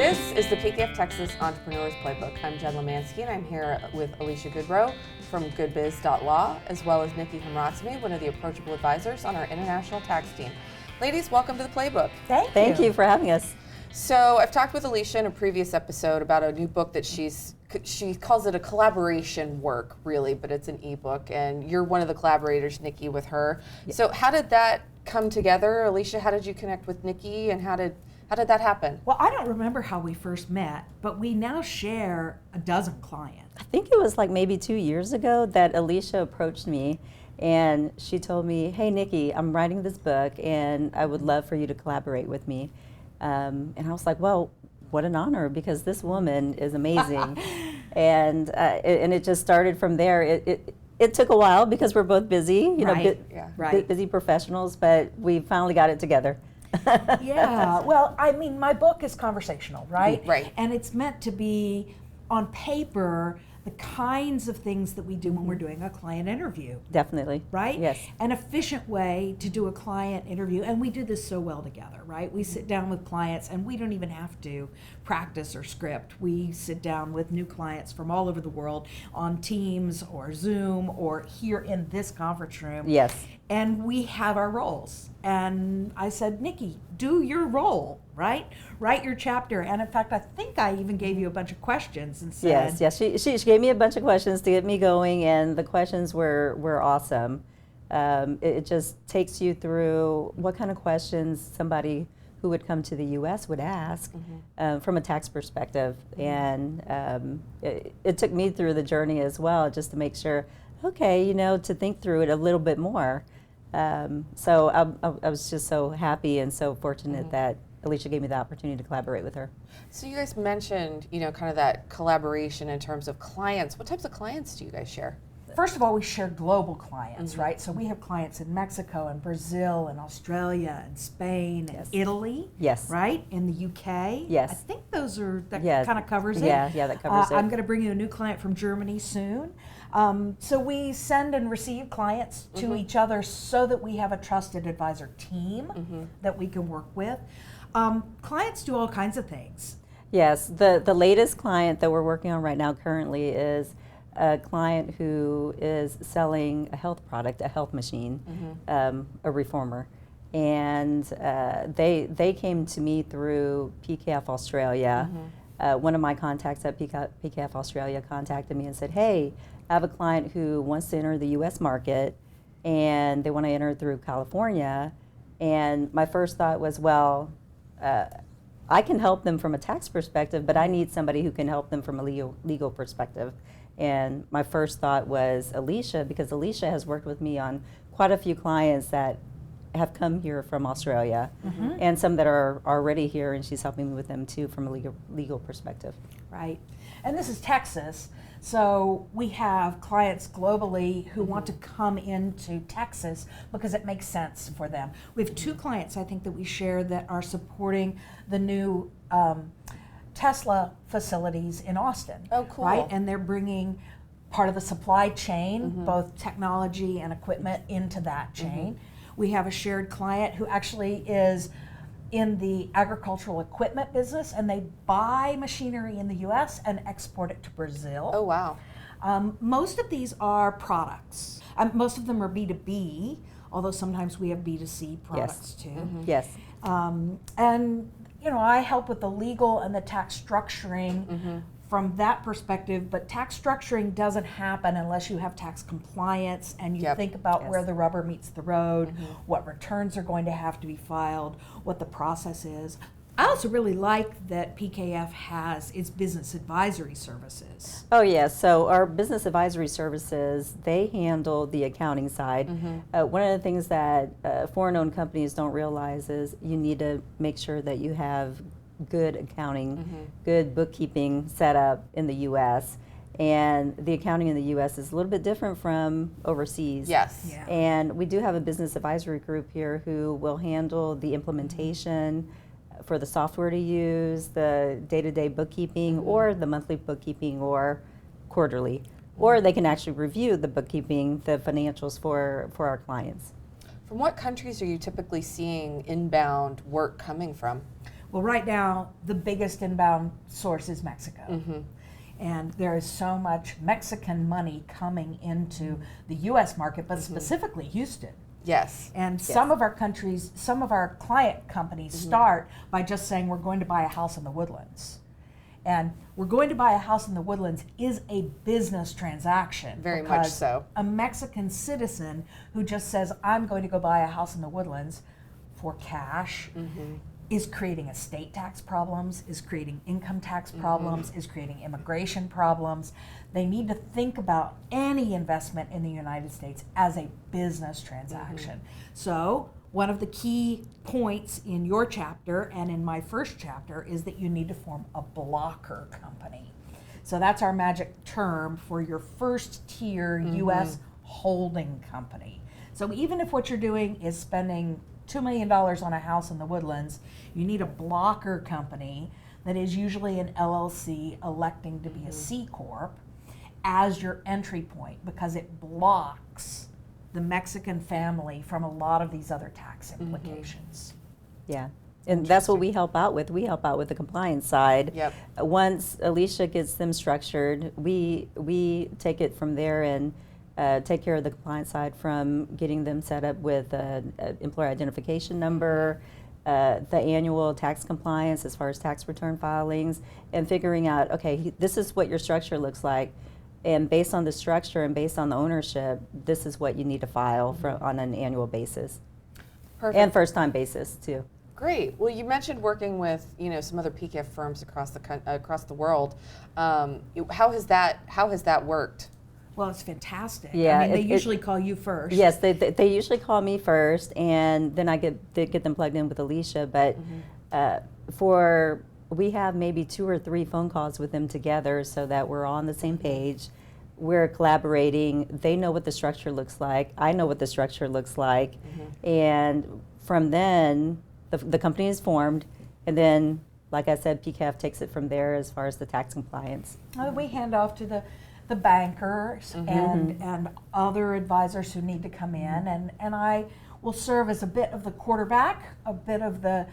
This is the PKF Texas Entrepreneurs Playbook. I'm Jen Lemansky, and I'm here with Alicia Goodrow from goodbiz.law, as well as Nikki Homratsamy, one of the approachable advisors on our international tax team. Ladies, welcome to the Playbook. Thank you for having us. So I've talked with Alicia in a previous episode about a new book that she calls it a collaboration work, really, but it's an ebook, and you're one of the collaborators, Nikki, with her. Yes. So how did that come together? Alicia, how did you connect with Nikki, and how did that happen? Well, I don't remember how we first met, but we now share a dozen clients. I think it was like maybe 2 years ago that Alicia approached me and she told me, hey Nikki, I'm writing this book and I would love for you to collaborate with me. And I was like, well, what an honor, because this woman is amazing. and it just started from there. It took a while because we're both busy, busy professionals, but we finally got it together. Yeah, well, I mean, my book is conversational, right? Right. And it's meant to be, on paper, the kinds of things that we do when we're doing a client interview. Definitely. Right? Yes. An efficient way to do a client interview, and we do this so well together, right? We sit down with clients, and we don't even have to practice or script. We sit down with new clients from all over the world on Teams or Zoom or here in this conference room. Yes. And we have our roles. And I said, Nikki, do your role, right? Write your chapter. And in fact, I think I even gave you a bunch of questions and said... Yes. She gave me a bunch of questions to get me going, and the questions were awesome. It just takes you through what kind of questions somebody who would come to the U.S. would ask from a tax perspective. And it took me through the journey as well, just to make sure, okay, to think through it a little bit more. So I was just so happy and so fortunate that Alicia gave me the opportunity to collaborate with her. So you guys mentioned, kind of that collaboration in terms of clients. What types of clients do you guys share? First of all, we share global clients, right? So we have clients in Mexico and Brazil and Australia and Spain and Italy, right? In the UK. Yes. I think that kind of covers it. Yeah, that covers it. I'm going to bring you a new client from Germany soon. So we send and receive clients to each other so that we have a trusted advisor team that we can work with. Clients do all kinds of things. Yes, the latest client that we're working on right now currently is a client who is selling a health product, a health machine, a reformer. And they came to me through PKF Australia. One of my contacts at PKF Australia contacted me and said, hey, I have a client who wants to enter the U.S. market, and they want to enter through California. And my first thought was, well, I can help them from a tax perspective, but I need somebody who can help them from a legal perspective. And my first thought was Alicia, because Alicia has worked with me on quite a few clients that have come here from Australia, and some that are already here, and she's helping me with them too from a legal perspective. Right. And this is Texas, so we have clients globally who want to come into Texas because it makes sense for them. We have two clients, I think, that we share that are supporting the new Tesla facilities in Austin. Oh, cool. Right? And they're bringing part of the supply chain, both technology and equipment, into that chain. We have a shared client who actually is in the agricultural equipment business, and they buy machinery in the U.S. and export it to Brazil. Oh, wow. Most of these are products. Most of them are B2B, although sometimes we have B2C products too. Yes. And I help with the legal and the tax structuring from that perspective, but tax structuring doesn't happen unless you have tax compliance and you think about where the rubber meets the road, what returns are going to have to be filed, what the process is. I also really like that PKF has its business advisory services. Oh yes, so our business advisory services, they handle the accounting side. One of the things that foreign-owned companies don't realize is you need to make sure that you have good accounting, good bookkeeping set up in the U.S. And the accounting in the U.S. is a little bit different from overseas. Yes. Yeah. And we do have a business advisory group here who will handle the implementation for the software to use, the day-to-day bookkeeping, or the monthly bookkeeping, or quarterly. Or they can actually review the bookkeeping, the financials for our clients. From what countries are you typically seeing inbound work coming from? Well, right now, the biggest inbound source is Mexico. Mm-hmm. And there is so much Mexican money coming into the U.S. market, but specifically Houston. Yes. And some of our countries, some of our client companies start by just saying we're going to buy a house in the Woodlands. And we're going to buy a house in the Woodlands is a business transaction. Very much because so. A Mexican citizen who just says, I'm going to go buy a house in the Woodlands for cash, is creating estate tax problems, is creating income tax problems, is creating immigration problems. They need to think about any investment in the United States as a business transaction. So one of the key points in your chapter and in my first chapter is that you need to form a blocker company. So that's our magic term for your first tier U.S. holding company. So even if what you're doing is spending $2 million on a house in the Woodlands, you need a blocker company that is usually an LLC electing to be a C Corp as your entry point, because it blocks the Mexican family from a lot of these other tax implications. Yeah. And that's what we help out with. We help out with the compliance side. Yep. Once Alicia gets them structured, we take it from there and take care of the compliance side, from getting them set up with an employer identification number, the annual tax compliance as far as tax return filings, and figuring out, okay, this is what your structure looks like, and based on the structure and based on the ownership, this is what you need to file on an annual basis. Perfect. And first time basis too. Great. Well, you mentioned working with some other PCAF firms across the world. How has that worked? Well, it's fantastic. Yeah, I mean, they usually call you first. Yes, they usually call me first, and then I get them plugged in with Alicia. But we have maybe 2 or 3 phone calls with them together, so that we're on the same page. We're collaborating. They know what the structure looks like. I know what the structure looks like, and from then the company is formed, and then, like I said, PCAF takes it from there as far as the tax compliance. We hand off to the bankers and other advisors who need to come in, and I will serve as a bit of the quarterback, a bit of the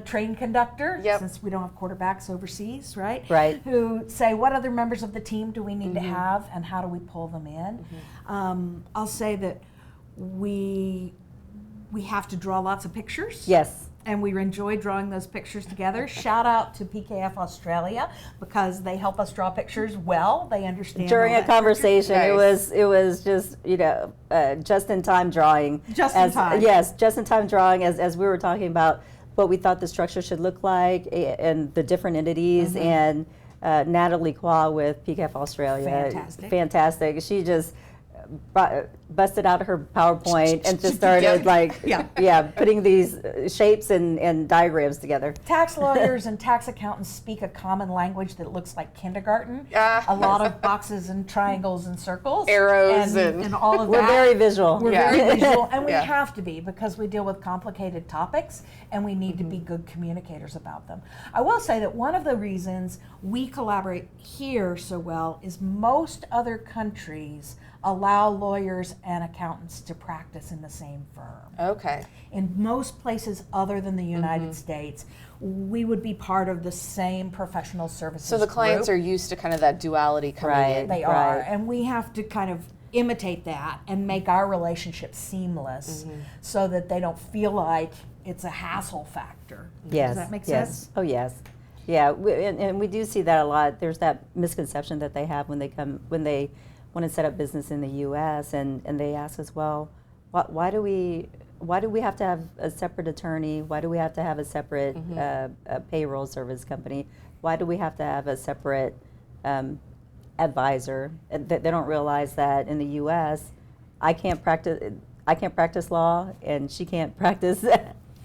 train conductor, since we don't have quarterbacks overseas, right? Right. Who say, what other members of the team do we need to have, and how do we pull them in? I'll say that we have to draw lots of pictures. Yes. And we enjoy drawing those pictures together. Shout out to PKF Australia, because they help us draw pictures well. They understand. During a conversation, Nice. it was just just in time drawing. Just in time. Yes, just in time drawing, as we were talking about what we thought the structure should look like and the different entities, and Natalie Qua with PKF Australia. Fantastic. She just busted out her PowerPoint and just started putting these shapes and diagrams together. Tax lawyers and tax accountants speak a common language that looks like kindergarten. A lot of boxes and triangles and circles. Arrows and all of that. We're very visual. We're very visual, and we have to be, because we deal with complicated topics, and we need to be good communicators about them. I will say that one of the reasons we collaborate here so well is most other countries allow lawyers and accountants to practice in the same firm. Okay. In most places other than the United States, we would be part of the same professional services So the clients group. are used to kind of that duality coming in. They are, and we have to kind of imitate that and make our relationship seamless so that they don't feel like it's a hassle factor. Yes. Does that make yes. sense? Oh, yes. Yeah, and we do see that a lot. There's that misconception that they have when they want to set up business in the U.S. and they ask us, well, why do we have to have a separate attorney? Why do we have to have a separate payroll service company? Why do we have to have a separate advisor? They don't realize that in the U.S. I can't practice law, and she can't practice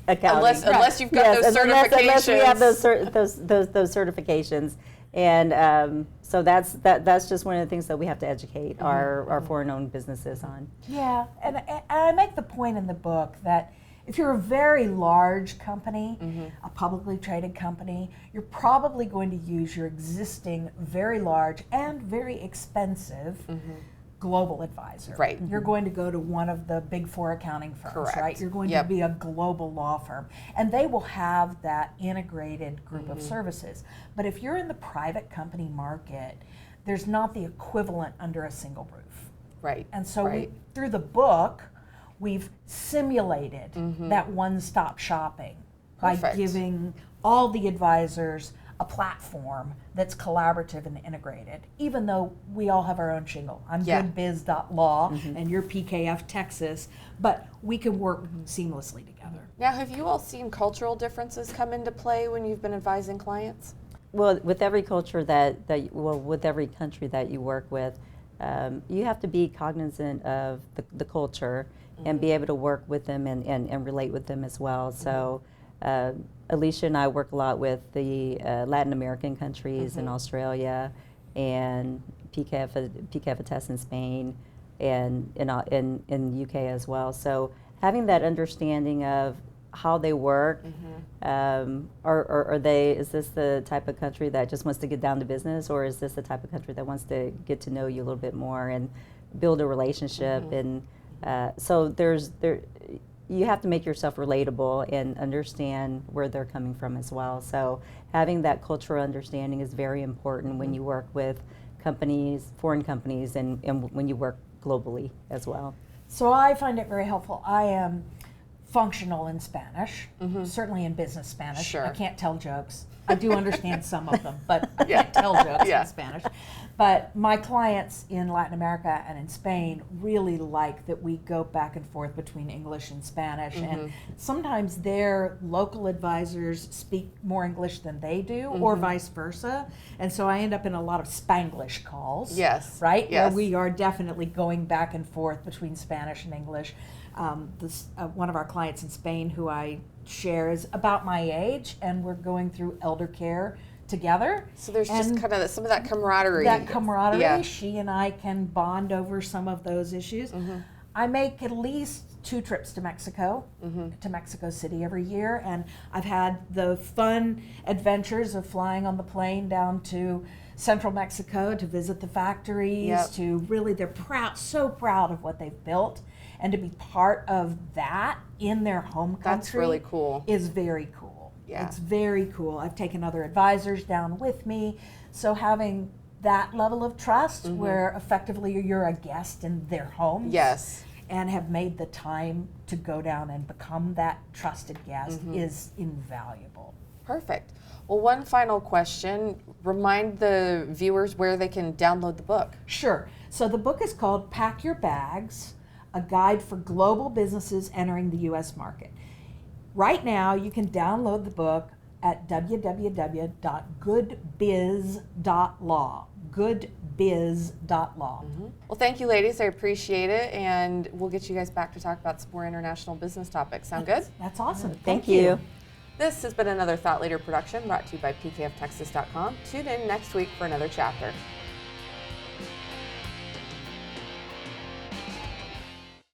accounting. Unless you've got those certifications. Unless we have those certifications. And so that's just one of the things that we have to educate our foreign-owned businesses on. Yeah, and I make the point in the book that if you're a very large company, a publicly traded company, you're probably going to use your existing very large and very expensive global advisor. Right. You're going to go to one of the big four accounting firms, Correct. right? You're going Yep. to be a global law firm. And they will have that integrated group of services. But if you're in the private company market, there's not the equivalent under a single roof. Right. And so right. through the book, we've simulated that one-stop shopping by Perfect. giving all the advisors a platform that's collaborative and integrated, even though we all have our own shingle. I'm Yeah. goodbiz.law and you're PKF Texas, but we can work seamlessly together. Now, have you all seen cultural differences come into play when you've been advising clients? Well, with every culture with every country that you work with, you have to be cognizant of the culture and be able to work with them and relate with them as well. So Alicia and I work a lot with the Latin American countries in Australia, and PKF attests in Spain, and in the UK as well. So having that understanding of how they work, is this the type of country that just wants to get down to business, or is this the type of country that wants to get to know you a little bit more and build a relationship? And so you have to make yourself relatable and understand where they're coming from as well. So having that cultural understanding is very important when you work with companies, foreign companies, and when you work globally as well. So I find it very helpful. I am functional in Spanish, certainly in business Spanish. Sure. I can't tell jokes. I do understand some of them, but I can't tell jokes in Spanish. But my clients in Latin America and in Spain really like that we go back and forth between English and Spanish. And sometimes their local advisors speak more English than they do, or vice versa. And so I end up in a lot of Spanglish calls. Yes. Right? Yes. Where we are definitely going back and forth between Spanish and English. One of our clients in Spain who I share is about my age, and we're going through elder care together. So there's just And kind of some of that camaraderie. That she and I can bond over some of those issues. I make at least 2 trips to Mexico, to Mexico City every year, and I've had the fun adventures of flying on the plane down to central Mexico to visit the factories, to really, they're so proud of what they've built, and to be part of that in their home country. That's really cool. Is very cool. Yeah. It's very cool. I've taken other advisors down with me, so having that level of trust where effectively you're a guest in their homes. Yes. And have made the time to go down and become that trusted guest is invaluable. Perfect. Well, one final question. Remind the viewers where they can download the book. Sure. So the book is called Pack Your Bags, a guide for global businesses entering the U.S. market. Right now, you can download the book at www.goodbiz.law. Goodbiz.law. Well, thank you, ladies. I appreciate it, and we'll get you guys back to talk about some more international business topics. Sound good? That's awesome. Thank you. This has been another Thought Leader production brought to you by pkftexas.com. Tune in next week for another chapter.